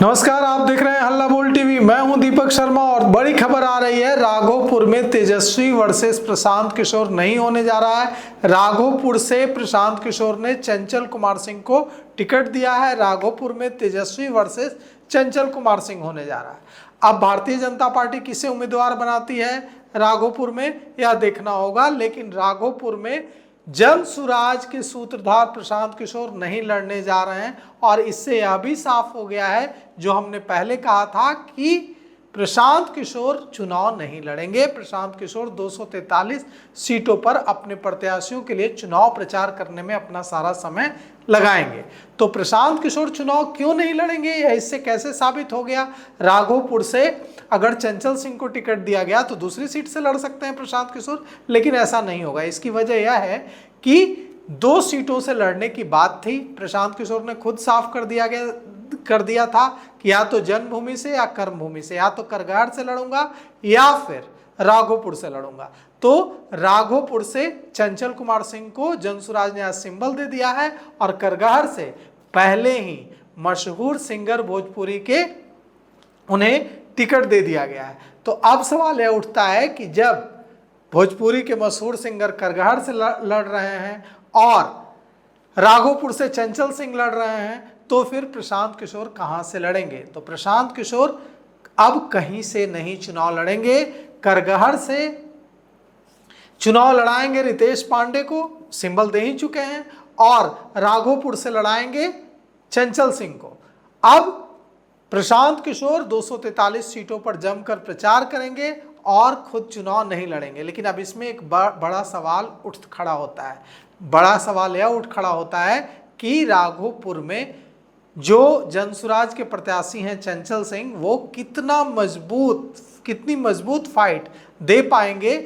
नमस्कार, आप देख रहे हैं हल्ला बोल टीवी। मैं हूं दीपक शर्मा और बड़ी खबर आ रही है। राघोपुर में तेजस्वी वर्सेस प्रशांत किशोर नहीं होने जा रहा है। राघोपुर से प्रशांत किशोर ने चंचल कुमार सिंह को टिकट दिया है। राघोपुर में तेजस्वी वर्सेस चंचल कुमार सिंह होने जा रहा है। अब भारतीय जनता पार्टी किसे उम्मीदवार बनाती है राघोपुर में, यह देखना होगा। लेकिन राघोपुर में जनसुराज के सूत्रधार प्रशांत किशोर नहीं लड़ने जा रहे हैं और इससे यह भी साफ हो गया है जो हमने पहले कहा था कि प्रशांत किशोर चुनाव नहीं लड़ेंगे। प्रशांत किशोर 243 सीटों पर अपने प्रत्याशियों के लिए चुनाव प्रचार करने में अपना सारा समय लगाएंगे। तो प्रशांत किशोर चुनाव क्यों नहीं लड़ेंगे, यह इससे कैसे साबित हो गया। राघोपुर से अगर चंचल सिंह को टिकट दिया गया तो दूसरी सीट से लड़ सकते हैं प्रशांत किशोर, लेकिन ऐसा नहीं होगा। इसकी वजह यह है कि 2 सीटों से लड़ने की बात थी। प्रशांत किशोर ने खुद साफ कर दिया था कि या तो जन्मभूमि से या कर्मभूमि से, या तो करगहर से लड़ूंगा या फिर राघोपुर से लड़ूंगा। तो राघोपुर से चंचल कुमार सिंह को जनसुराज ने आज सिंबल दे दिया है और करगहर से पहले ही मशहूर सिंगर भोजपुरी के उन्हें टिकट दे दिया गया है। तो अब सवाल यह उठता है कि जब भोजपुरी के मशहूर सिंगर करगहर से लड़ रहे हैं और राघोपुर से चंचल सिंह लड़ रहे हैं, तो फिर प्रशांत किशोर कहां से लड़ेंगे। तो प्रशांत किशोर अब कहीं से नहीं चुनाव लड़ेंगे। करगहर से चुनाव लड़ाएंगे रितेश पांडे को, सिंबल दे ही चुके हैं, और राघोपुर से लड़ाएंगे चंचल सिंह को। अब प्रशांत किशोर 243 सीटों पर जमकर प्रचार करेंगे और खुद चुनाव नहीं लड़ेंगे। लेकिन अब इसमें एक बड़ा सवाल उठ खड़ा होता है। बड़ा सवाल यह उठ खड़ा होता है कि राघोपुर में जो जनसुराज के प्रत्याशी हैं चंचल सिंह, वो कितनी मजबूत फाइट दे पाएंगे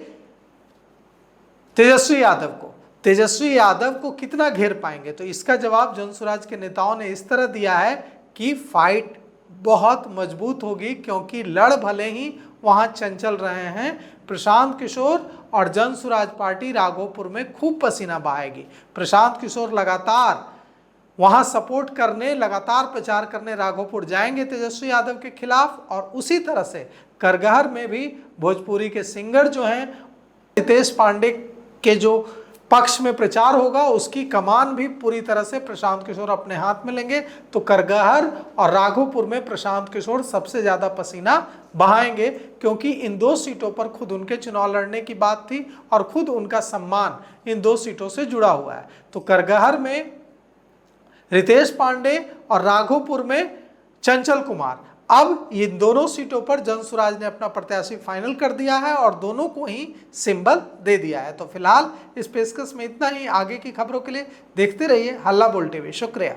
तेजस्वी यादव को, तेजस्वी यादव को कितना घेर पाएंगे। तो इसका जवाब जनसुराज के नेताओं ने इस तरह दिया है कि फाइट बहुत मजबूत होगी, क्योंकि लड़ भले ही वहां चंचल रहे हैं, प्रशांत किशोर और जनसुराज पार्टी राघोपुर में खूब पसीना बहाएगी। प्रशांत किशोर लगातार वहां सपोर्ट करने, लगातार प्रचार करने राघोपुर जाएंगे तेजस्वी यादव के खिलाफ, और उसी तरह से करगहर में भी भोजपुरी के सिंगर जो हैं रितेश पांडे के जो पक्ष में प्रचार होगा, उसकी कमान भी पूरी तरह से प्रशांत किशोर अपने हाथ में लेंगे। तो करगहर और राघोपुर में प्रशांत किशोर सबसे ज्यादा पसीना बहाएंगे, क्योंकि इन 2 सीटों पर खुद उनके चुनाव लड़ने की बात थी और खुद उनका सम्मान इन 2 सीटों से जुड़ा हुआ है। तो करगहर में रितेश पांडे और राघोपुर में चंचल कुमार। अब ये दोनों सीटों पर जनसुराज ने अपना प्रत्याशी फाइनल कर दिया है और दोनों को ही सिंबल दे दिया है। तो फिलहाल इस पेशकश में इतना ही। आगे की खबरों के लिए देखते रहिए हल्ला बोल टीवी। शुक्रिया।